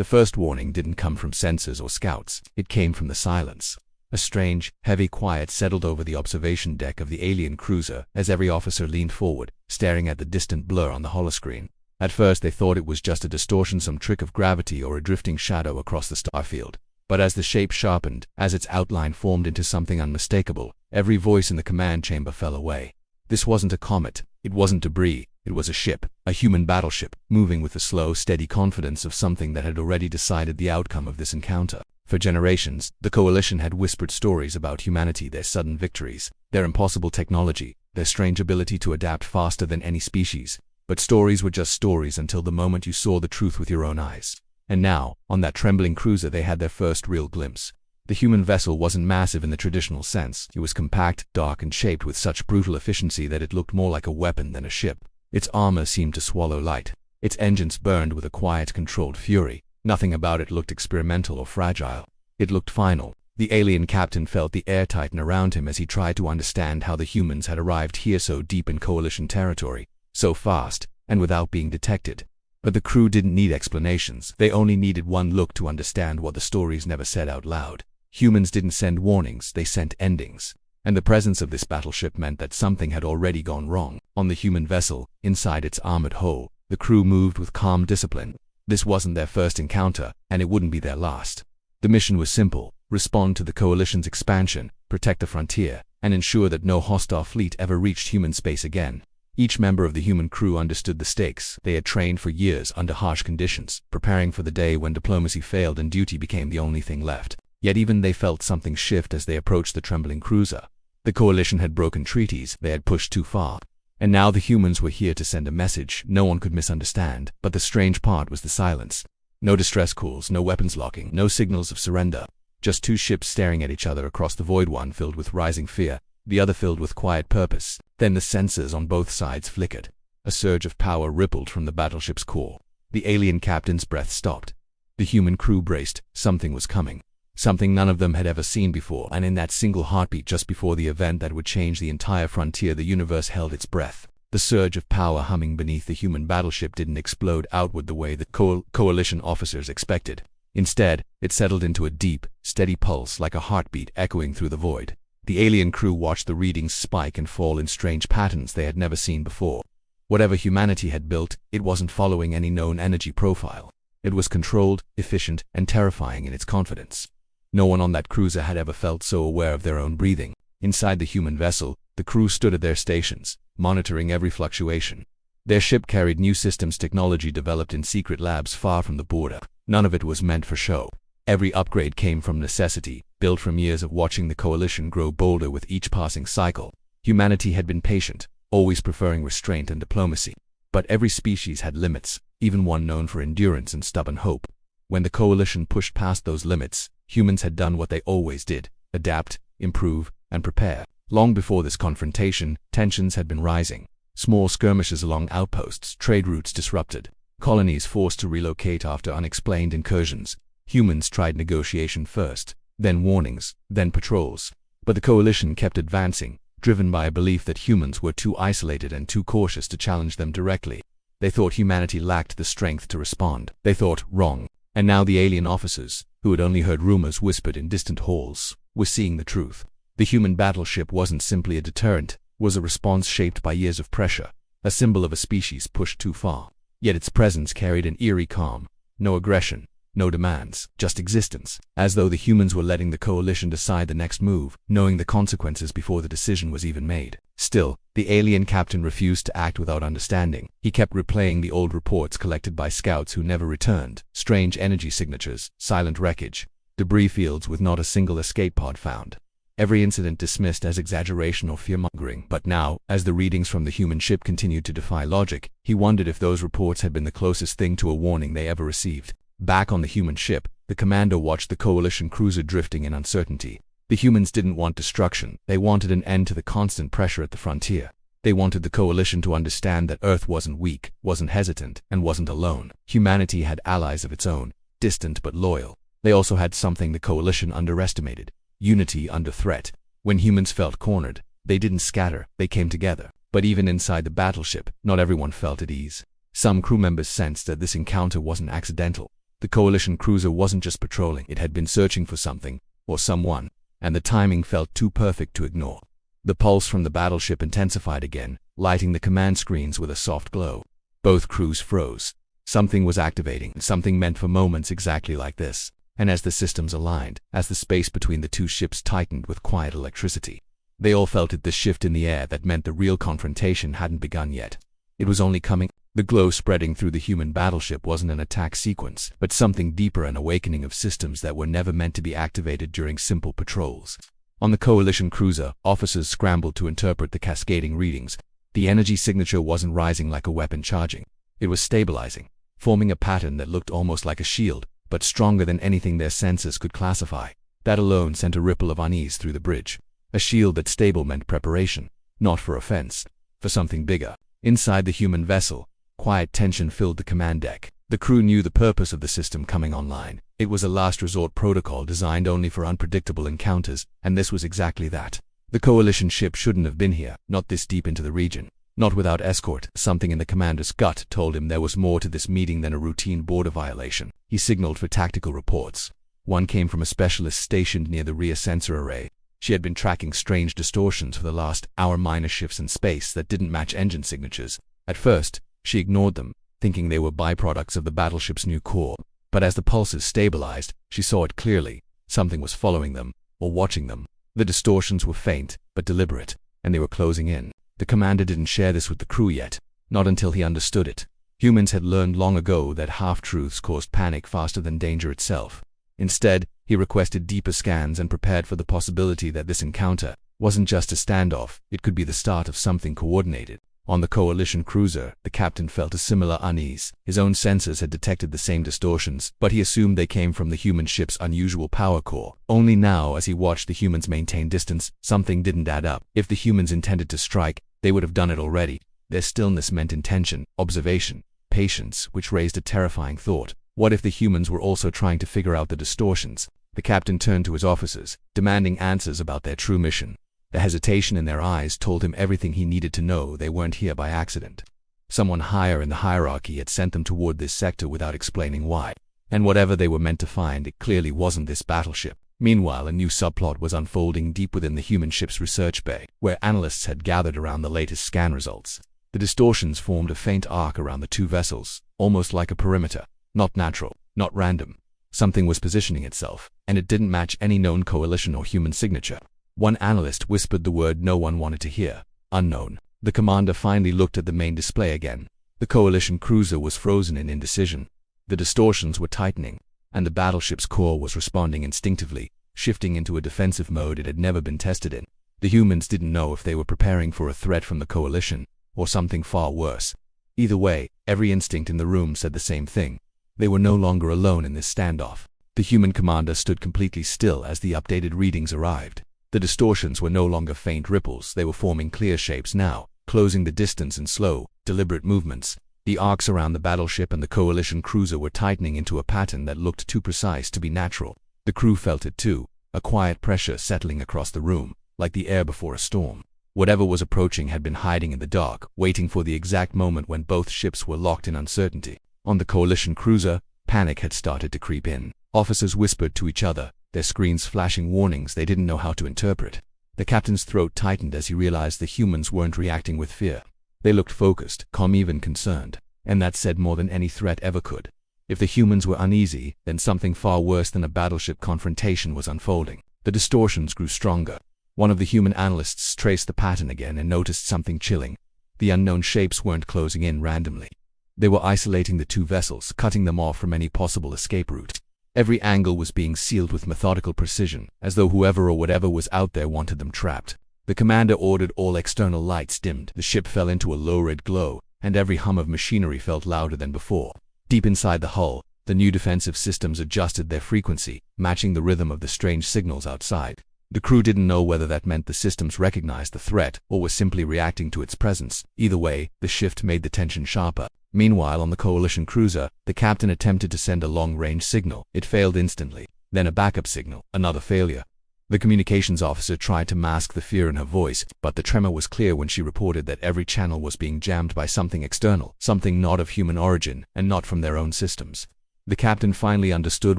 The first warning didn't come from sensors or scouts. It came from the silence. A strange, heavy quiet settled over the observation deck of the alien cruiser as every officer leaned forward, staring at the distant blur on the holoscreen. At first they thought it was just a distortion, some trick of gravity or a drifting shadow across the starfield. But as the shape sharpened, as its outline formed into something unmistakable, every voice in the command chamber fell away. This wasn't a comet, it wasn't debris, it was a ship, a human battleship, moving with the slow, steady confidence of something that had already decided the outcome of this encounter. For generations, the Coalition had whispered stories about humanity, their sudden victories, their impossible technology, their strange ability to adapt faster than any species. But stories were just stories until the moment you saw the truth with your own eyes. And now, on that trembling cruiser, they had their first real glimpse. The human vessel wasn't massive in the traditional sense. It was compact, dark, and shaped with such brutal efficiency that it looked more like a weapon than a ship. Its armor seemed to swallow light. Its engines burned with a quiet, controlled fury. Nothing about it looked experimental or fragile. It looked final. The alien captain felt the air tighten around him as he tried to understand how the humans had arrived here so deep in Coalition territory, so fast, and without being detected. But the crew didn't need explanations. They only needed one look to understand what the stories never said out loud. Humans didn't send warnings, they sent endings. And the presence of this battleship meant that something had already gone wrong. On the human vessel, inside its armored hull, the crew moved with calm discipline. This wasn't their first encounter, and it wouldn't be their last. The mission was simple: respond to the Coalition's expansion, protect the frontier, and ensure that no hostile fleet ever reached human space again. Each member of the human crew understood the stakes. They had trained for years under harsh conditions, preparing for the day when diplomacy failed and duty became the only thing left. Yet even they felt something shift as they approached the trembling cruiser. The Coalition had broken treaties, they had pushed too far. And now the humans were here to send a message no one could misunderstand. But the strange part was the silence. No distress calls, no weapons locking, no signals of surrender. Just two ships staring at each other across the void, one filled with rising fear, the other filled with quiet purpose. Then the sensors on both sides flickered. A surge of power rippled from the battleship's core. The alien captain's breath stopped. The human crew braced. Something was coming. Something none of them had ever seen before, and in that single heartbeat just before the event that would change the entire frontier, the universe held its breath. The surge of power humming beneath the human battleship didn't explode outward the way the Coalition officers expected. Instead, it settled into a deep, steady pulse like a heartbeat echoing through the void. The alien crew watched the readings spike and fall in strange patterns they had never seen before. Whatever humanity had built, it wasn't following any known energy profile. It was controlled, efficient, and terrifying in its confidence. No one on that cruiser had ever felt so aware of their own breathing. Inside the human vessel, the crew stood at their stations, monitoring every fluctuation. Their ship carried new systems, technology developed in secret labs far from the border. None of it was meant for show. Every upgrade came from necessity, built from years of watching the Coalition grow bolder with each passing cycle. Humanity had been patient, always preferring restraint and diplomacy. But every species had limits, even one known for endurance and stubborn hope. When the Coalition pushed past those limits, humans had done what they always did: adapt, improve, and prepare. Long before this confrontation, tensions had been rising. Small skirmishes along outposts, trade routes disrupted, colonies forced to relocate after unexplained incursions. Humans tried negotiation first, then warnings, then patrols. But the Coalition kept advancing, driven by a belief that humans were too isolated and too cautious to challenge them directly. They thought humanity lacked the strength to respond. They thought wrong. And now the alien officers, who had only heard rumors whispered in distant halls, were seeing the truth. The human battleship wasn't simply a deterrent, was a response shaped by years of pressure, a symbol of a species pushed too far. Yet its presence carried an eerie calm. No aggression, no demands, just existence, as though the humans were letting the Coalition decide the next move, knowing the consequences before the decision was even made. Still, the alien captain refused to act without understanding. He kept replaying the old reports collected by scouts who never returned: strange energy signatures, silent wreckage, debris fields with not a single escape pod found. Every incident dismissed as exaggeration or fear-mongering. But now, as the readings from the human ship continued to defy logic, he wondered if those reports had been the closest thing to a warning they ever received. Back on the human ship, the commander watched the Coalition cruiser drifting in uncertainty. The humans didn't want destruction. They wanted an end to the constant pressure at the frontier. They wanted the Coalition to understand that Earth wasn't weak, wasn't hesitant, and wasn't alone. Humanity had allies of its own, distant but loyal. They also had something the Coalition underestimated: unity under threat. When humans felt cornered, they didn't scatter, they came together. But even inside the battleship, not everyone felt at ease. Some crew members sensed that this encounter wasn't accidental. The coalition cruiser wasn't just patrolling, it had been searching for something, or someone, and the timing felt too perfect to ignore. The pulse from the battleship intensified again, lighting the command screens with a soft glow. Both crews froze. Something was activating, something meant for moments exactly like this. And as the systems aligned, as the space between the two ships tightened with quiet electricity, they all felt it, the shift in the air that meant the real confrontation hadn't begun yet. It was only coming. The glow spreading through the human battleship wasn't an attack sequence, but something deeper, an awakening of systems that were never meant to be activated during simple patrols. On the coalition cruiser, officers scrambled to interpret the cascading readings. The energy signature wasn't rising like a weapon charging. It was stabilizing, forming a pattern that looked almost like a shield, but stronger than anything their senses could classify. That alone sent a ripple of unease through the bridge. A shield that stable meant preparation, not for offense, for something bigger. Inside the human vessel, quiet tension filled the command deck. The crew knew the purpose of the system coming online. It was a last resort protocol designed only for unpredictable encounters, and this was exactly that. The coalition ship shouldn't have been here, not this deep into the region, not without escort. Something in the commander's gut told him there was more to this meeting than a routine border violation. He signaled for tactical reports. One came from a specialist stationed near the rear sensor array. She had been tracking strange distortions for the last hour, minor shifts in space that didn't match engine signatures. At first, she ignored them, thinking they were byproducts of the battleship's new core. But as the pulses stabilized, she saw it clearly. Something was following them, or watching them. The distortions were faint, but deliberate, and they were closing in. The commander didn't share this with the crew yet, not until he understood it. Humans had learned long ago that half-truths caused panic faster than danger itself. Instead, he requested deeper scans and prepared for the possibility that this encounter wasn't just a standoff, it could be the start of something coordinated. On the coalition cruiser, the captain felt a similar unease. His own sensors had detected the same distortions, but he assumed they came from the human ship's unusual power core. Only now, as he watched the humans maintain distance, something didn't add up. If the humans intended to strike, they would have done it already. Their stillness meant intention, observation, patience, which raised a terrifying thought. What if the humans were also trying to figure out the distortions? The captain turned to his officers, demanding answers about their true mission. The hesitation in their eyes told him everything he needed to know. They weren't here by accident. Someone higher in the hierarchy had sent them toward this sector without explaining why. And whatever they were meant to find, it clearly wasn't this battleship. Meanwhile, a new subplot was unfolding deep within the human ship's research bay, where analysts had gathered around the latest scan results. The distortions formed a faint arc around the two vessels, almost like a perimeter. Not natural, not random. Something was positioning itself, and it didn't match any known coalition or human signature. One analyst whispered the word no one wanted to hear: unknown. The commander finally looked at the main display again. The coalition cruiser was frozen in indecision. The distortions were tightening, and the battleship's core was responding instinctively, shifting into a defensive mode it had never been tested in. The humans didn't know if they were preparing for a threat from the coalition, or something far worse. Either way, every instinct in the room said the same thing. They were no longer alone in this standoff. The human commander stood completely still as the updated readings arrived. The distortions were no longer faint ripples, they were forming clear shapes now, closing the distance in slow, deliberate movements. The arcs around the battleship and the coalition cruiser were tightening into a pattern that looked too precise to be natural. The crew felt it too, a quiet pressure settling across the room, like the air before a storm. Whatever was approaching had been hiding in the dark, waiting for the exact moment when both ships were locked in uncertainty. On the coalition cruiser, panic had started to creep in. Officers whispered to each other, their screens flashing warnings they didn't know how to interpret. The captain's throat tightened as he realized the humans weren't reacting with fear. They looked focused, calm, even concerned. And that said more than any threat ever could. If the humans were uneasy, then something far worse than a battleship confrontation was unfolding. The distortions grew stronger. One of the human analysts traced the pattern again and noticed something chilling. The unknown shapes weren't closing in randomly. They were isolating the two vessels, cutting them off from any possible escape route. Every angle was being sealed with methodical precision, as though whoever or whatever was out there wanted them trapped. The commander ordered all external lights dimmed. The ship fell into a low red glow, and every hum of machinery felt louder than before. Deep inside the hull, the new defensive systems adjusted their frequency, matching the rhythm of the strange signals outside. The crew didn't know whether that meant the systems recognized the threat or were simply reacting to its presence. Either way, the shift made the tension sharper. Meanwhile, on the coalition cruiser, the captain attempted to send a long-range signal. It failed instantly. Then a backup signal, another failure. The communications officer tried to mask the fear in her voice, but the tremor was clear when she reported that every channel was being jammed by something external, something not of human origin and not from their own systems. The captain finally understood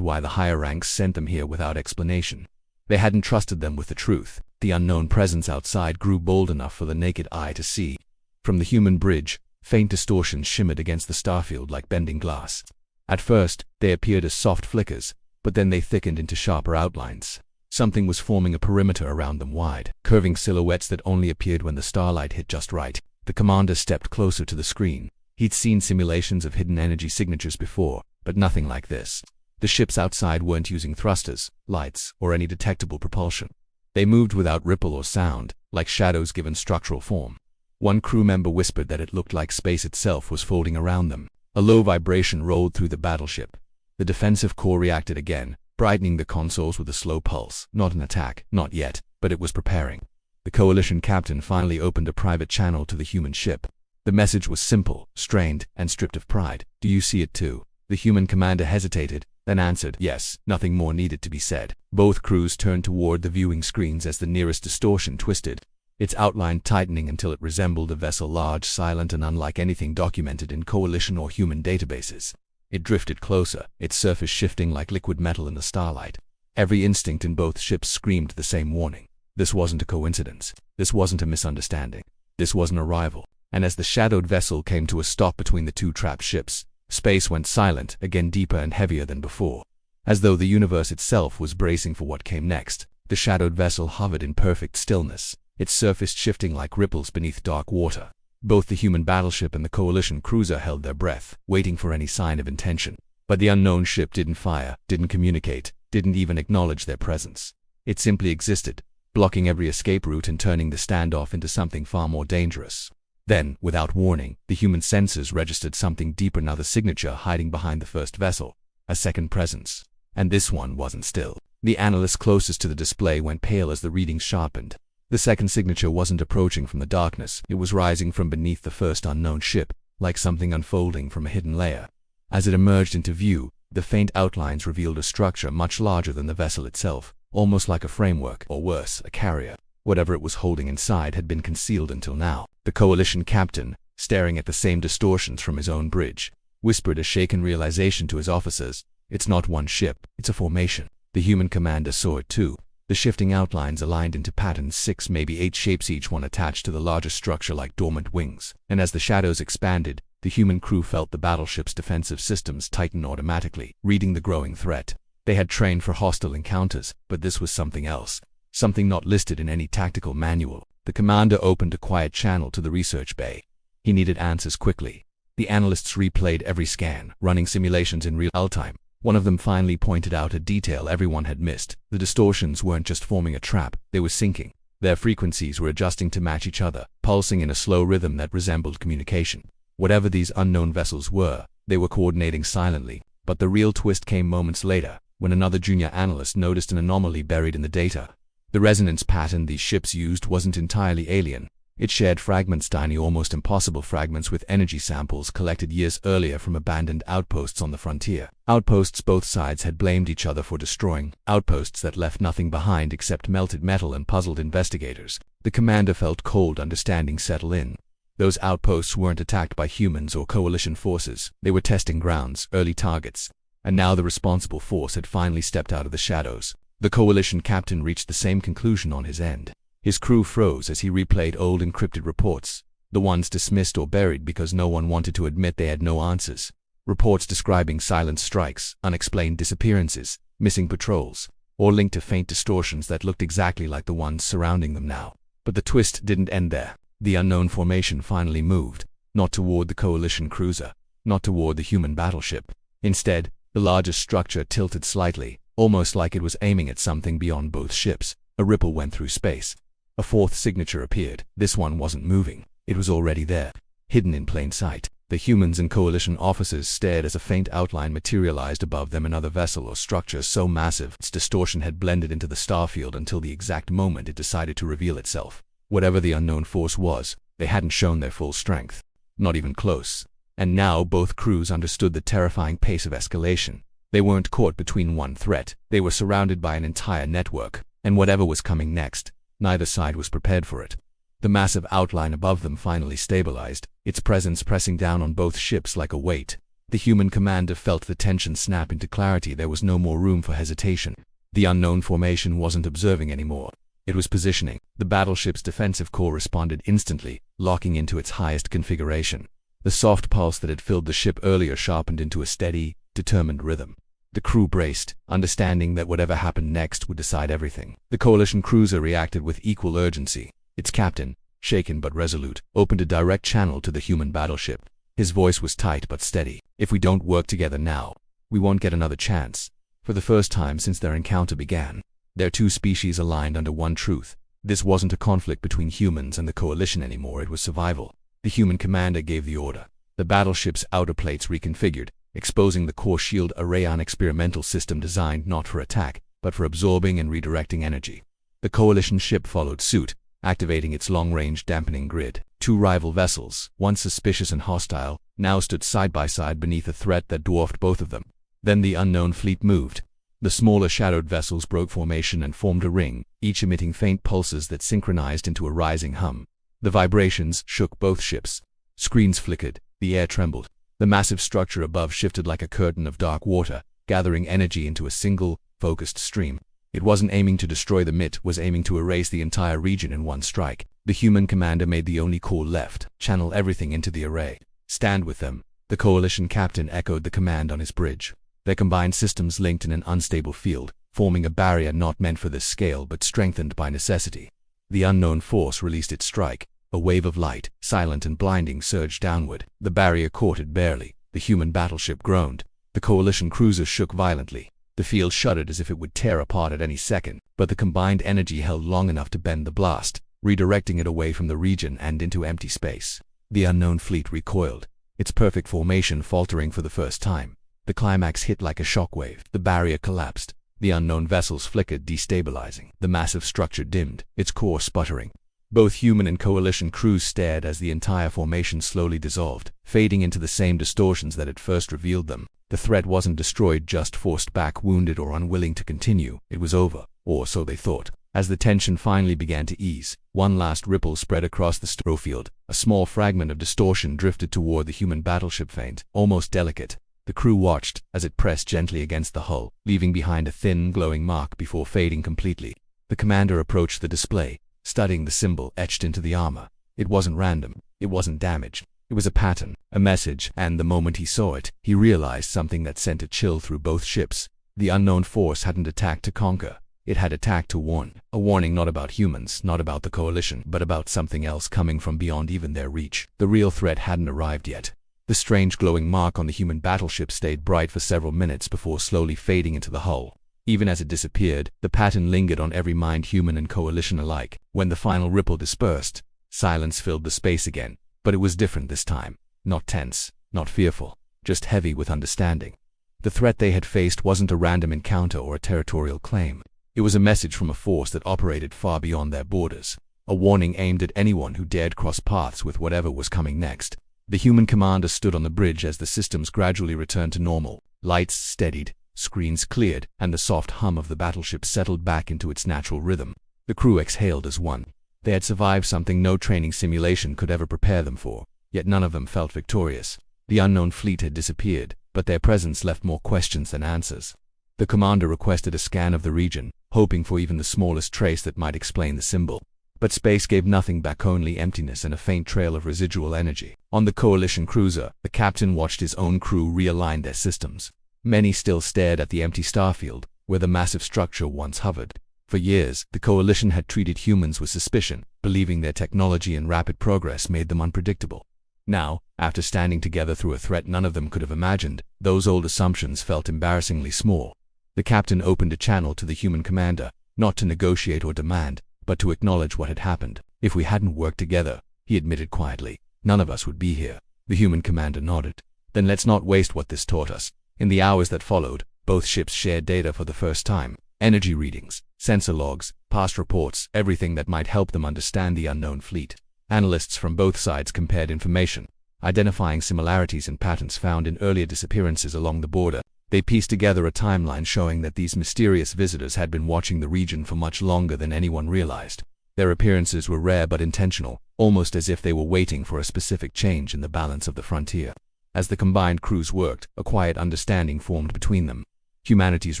why the higher ranks sent them here without explanation. They hadn't trusted them with the truth. The unknown presence outside grew bold enough for the naked eye to see. From the human bridge, faint distortions shimmered against the starfield like bending glass. At first, they appeared as soft flickers, but then they thickened into sharper outlines. Something was forming a perimeter around them, wide, curving silhouettes that only appeared when the starlight hit just right. The commander stepped closer to the screen. He'd seen simulations of hidden energy signatures before, but nothing like this. The ships outside weren't using thrusters, lights, or any detectable propulsion. They moved without ripple or sound, like shadows given structural form. One crew member whispered that it looked like space itself was folding around them. A low vibration rolled through the battleship. The defensive core reacted again, brightening the consoles with a slow pulse. Not an attack, not yet, but it was preparing. The coalition captain finally opened a private channel to the human ship. The message was simple, strained, and stripped of pride. "Do you see it too?" The human commander hesitated, then answered, "Yes." Nothing more needed to be said. Both crews turned toward the viewing screens as the nearest distortion twisted, its outline tightening until it resembled a vessel large, silent, and unlike anything documented in coalition or human databases. It drifted closer, its surface shifting like liquid metal in the starlight. Every instinct in both ships screamed the same warning. This wasn't a coincidence. This wasn't a misunderstanding. This was an arrival. And as the shadowed vessel came to a stop between the two trapped ships, space went silent, again deeper and heavier than before. As though the universe itself was bracing for what came next, the shadowed vessel hovered in perfect stillness, its surface shifting like ripples beneath dark water. Both the human battleship and the coalition cruiser held their breath, waiting for any sign of intention. But the unknown ship didn't fire, didn't communicate, didn't even acknowledge their presence. It simply existed, blocking every escape route and turning the standoff into something far more dangerous. Then, without warning, the human sensors registered something deeper, another signature hiding behind the first vessel. A second presence. And this one wasn't still. The analyst closest to the display went pale as the readings sharpened. The second signature wasn't approaching from the darkness, it was rising from beneath the first unknown ship, like something unfolding from a hidden layer. As it emerged into view, the faint outlines revealed a structure much larger than the vessel itself, almost like a framework, or worse, a carrier. Whatever it was holding inside had been concealed until now. The coalition captain, staring at the same distortions from his own bridge, whispered a shaken realization to his officers. "It's not one ship, it's a formation." The human commander saw it too. The shifting outlines aligned into patterns, 6, maybe 8 shapes, each one attached to the larger structure like dormant wings. And as the shadows expanded, the human crew felt the battleship's defensive systems tighten automatically, reading the growing threat. They had trained for hostile encounters, but this was something else. Something not listed in any tactical manual. The commander opened a quiet channel to the research bay. He needed answers quickly. The analysts replayed every scan, running simulations in real time. One of them finally pointed out a detail everyone had missed. The distortions weren't just forming a trap, they were syncing. Their frequencies were adjusting to match each other, pulsing in a slow rhythm that resembled communication. Whatever these unknown vessels were, they were coordinating silently. But the real twist came moments later, when another junior analyst noticed an anomaly buried in the data. The resonance pattern these ships used wasn't entirely alien. It shared fragments, tiny, almost impossible fragments, with energy samples collected years earlier from abandoned outposts on the frontier. Outposts both sides had blamed each other for destroying. Outposts that left nothing behind except melted metal and puzzled investigators. The commander felt cold understanding settle in. Those outposts weren't attacked by humans or coalition forces. They were testing grounds, early targets. And now the responsible force had finally stepped out of the shadows. The coalition captain reached the same conclusion on his end. His crew froze as he replayed old encrypted reports, the ones dismissed or buried because no one wanted to admit they had no answers. Reports describing silent strikes, unexplained disappearances, missing patrols, or linked to faint distortions that looked exactly like the ones surrounding them now. But the twist didn't end there. The unknown formation finally moved, not toward the coalition cruiser, not toward the human battleship. Instead, the largest structure tilted slightly, almost like it was aiming at something beyond both ships. A ripple went through space. A fourth signature appeared. This one wasn't moving. It was already there, hidden in plain sight. The humans and coalition officers stared as a faint outline materialized above them, another vessel or structure so massive its distortion had blended into the starfield until the exact moment it decided to reveal itself. Whatever the unknown force was, they hadn't shown their full strength. Not even close. And now both crews understood the terrifying pace of escalation. They weren't caught between one threat. They were surrounded by an entire network. And whatever was coming next, neither side was prepared for it. The massive outline above them finally stabilized, its presence pressing down on both ships like a weight. The human commander felt the tension snap into clarity. There was no more room for hesitation. The unknown formation wasn't observing anymore. It was positioning. The battleship's defensive core responded instantly, locking into its highest configuration. The soft pulse that had filled the ship earlier sharpened into a steady, determined rhythm. The crew braced, understanding that whatever happened next would decide everything. The coalition cruiser reacted with equal urgency. Its captain, shaken but resolute, opened a direct channel to the human battleship. His voice was tight but steady. "If we don't work together now, we won't get another chance." For the first time since their encounter began, their two species aligned under one truth. This wasn't a conflict between humans and the coalition anymore, it was survival. The human commander gave the order. The battleship's outer plates reconfigured, exposing the core shield array, an experimental system designed not for attack, but for absorbing and redirecting energy. The coalition ship followed suit, activating its long-range dampening grid. Two rival vessels, once suspicious and hostile, now stood side by side beneath a threat that dwarfed both of them. Then the unknown fleet moved. The smaller shadowed vessels broke formation and formed a ring, each emitting faint pulses that synchronized into a rising hum. The vibrations shook both ships. Screens flickered, the air trembled. The massive structure above shifted like a curtain of dark water, gathering energy into a single, focused stream. It wasn't aiming to destroy the MIT, was aiming to erase the entire region in one strike. The human commander made the only call left: channel everything into the array. "Stand with them." The coalition captain echoed the command on his bridge. Their combined systems linked in an unstable field, forming a barrier not meant for this scale but strengthened by necessity. The unknown force released its strike. A wave of light, silent and blinding, surged downward. The barrier caught it barely. The human battleship groaned. The coalition cruiser shook violently. The field shuddered as if it would tear apart at any second, but the combined energy held long enough to bend the blast, redirecting it away from the region and into empty space. The unknown fleet recoiled, its perfect formation faltering for the first time. The climax hit like a shockwave. The barrier collapsed. The unknown vessels flickered, destabilizing. The massive structure dimmed, its core sputtering. Both human and coalition crews stared as the entire formation slowly dissolved, fading into the same distortions that had first revealed them. The threat wasn't destroyed, just forced back, wounded or unwilling to continue. It was over, or so they thought. As the tension finally began to ease, one last ripple spread across the field. A small fragment of distortion drifted toward the human battleship, faint, almost delicate. The crew watched as it pressed gently against the hull, leaving behind a thin, glowing mark before fading completely. The commander approached the display, studying the symbol etched into the armor. It wasn't random. It wasn't damaged. It was a pattern, a message, and the moment he saw it, he realized something that sent a chill through both ships. The unknown force hadn't attacked to conquer. It had attacked to warn. A warning not about humans, not about the coalition, but about something else coming from beyond even their reach. The real threat hadn't arrived yet. The strange glowing mark on the human battleship stayed bright for several minutes before slowly fading into the hull. Even as it disappeared, the pattern lingered on every mind, human and coalition alike. When the final ripple dispersed, silence filled the space again. But it was different this time. Not tense, not fearful, just heavy with understanding. The threat they had faced wasn't a random encounter or a territorial claim. It was a message from a force that operated far beyond their borders. A warning aimed at anyone who dared cross paths with whatever was coming next. The human commander stood on the bridge as the systems gradually returned to normal. Lights steadied, screens cleared, and the soft hum of the battleship settled back into its natural rhythm. The crew exhaled as one. They had survived something no training simulation could ever prepare them for, yet none of them felt victorious. The unknown fleet had disappeared, but their presence left more questions than answers. The commander requested a scan of the region, hoping for even the smallest trace that might explain the symbol. But space gave nothing back, only emptiness and a faint trail of residual energy. On the coalition cruiser, the captain watched his own crew realign their systems. Many still stared at the empty starfield, where the massive structure once hovered. For years, the coalition had treated humans with suspicion, believing their technology and rapid progress made them unpredictable. Now, after standing together through a threat none of them could have imagined, those old assumptions felt embarrassingly small. The captain opened a channel to the human commander, not to negotiate or demand, but to acknowledge what had happened. "If we hadn't worked together," he admitted quietly, "none of us would be here." The human commander nodded. "Then let's not waste what this taught us." In the hours that followed, both ships shared data for the first time. Energy readings, sensor logs, past reports, everything that might help them understand the unknown fleet. Analysts from both sides compared information, identifying similarities and patterns found in earlier disappearances along the border. They pieced together a timeline showing that these mysterious visitors had been watching the region for much longer than anyone realized. Their appearances were rare but intentional, almost as if they were waiting for a specific change in the balance of the frontier. As the combined crews worked, a quiet understanding formed between them. Humanity's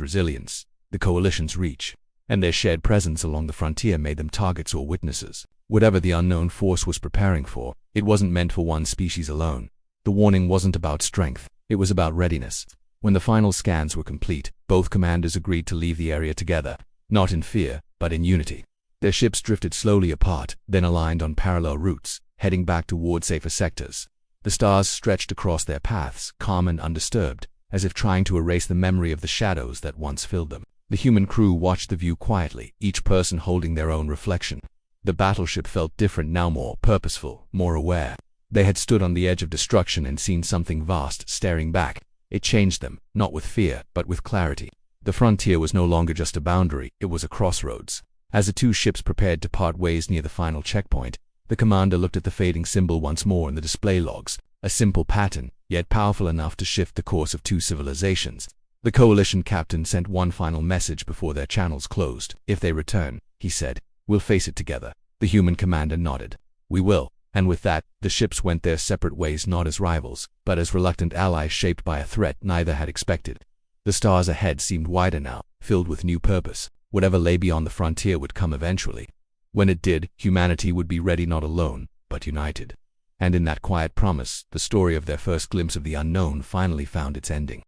resilience, the Coalition's reach, and their shared presence along the frontier made them targets or witnesses. Whatever the unknown force was preparing for, it wasn't meant for one species alone. The warning wasn't about strength, it was about readiness. When the final scans were complete, both commanders agreed to leave the area together, not in fear, but in unity. Their ships drifted slowly apart, then aligned on parallel routes, heading back toward safer sectors. The stars stretched across their paths, calm and undisturbed, as if trying to erase the memory of the shadows that once filled them. The human crew watched the view quietly, each person holding their own reflection. The battleship felt different now, more purposeful, more aware. They had stood on the edge of destruction and seen something vast staring back. It changed them, not with fear, but with clarity. The frontier was no longer just a boundary, it was a crossroads. As the two ships prepared to part ways near the final checkpoint, the commander looked at the fading symbol once more in the display logs, a simple pattern, yet powerful enough to shift the course of two civilizations. The Coalition captain sent one final message before their channels closed. "If they return," he said, "we'll face it together." The human commander nodded. "We will." And with that, the ships went their separate ways, not as rivals, but as reluctant allies shaped by a threat neither had expected. The stars ahead seemed wider now, filled with new purpose. Whatever lay beyond the frontier would come eventually. When it did, humanity would be ready, not alone, but united. And in that quiet promise, the story of their first glimpse of the unknown finally found its ending.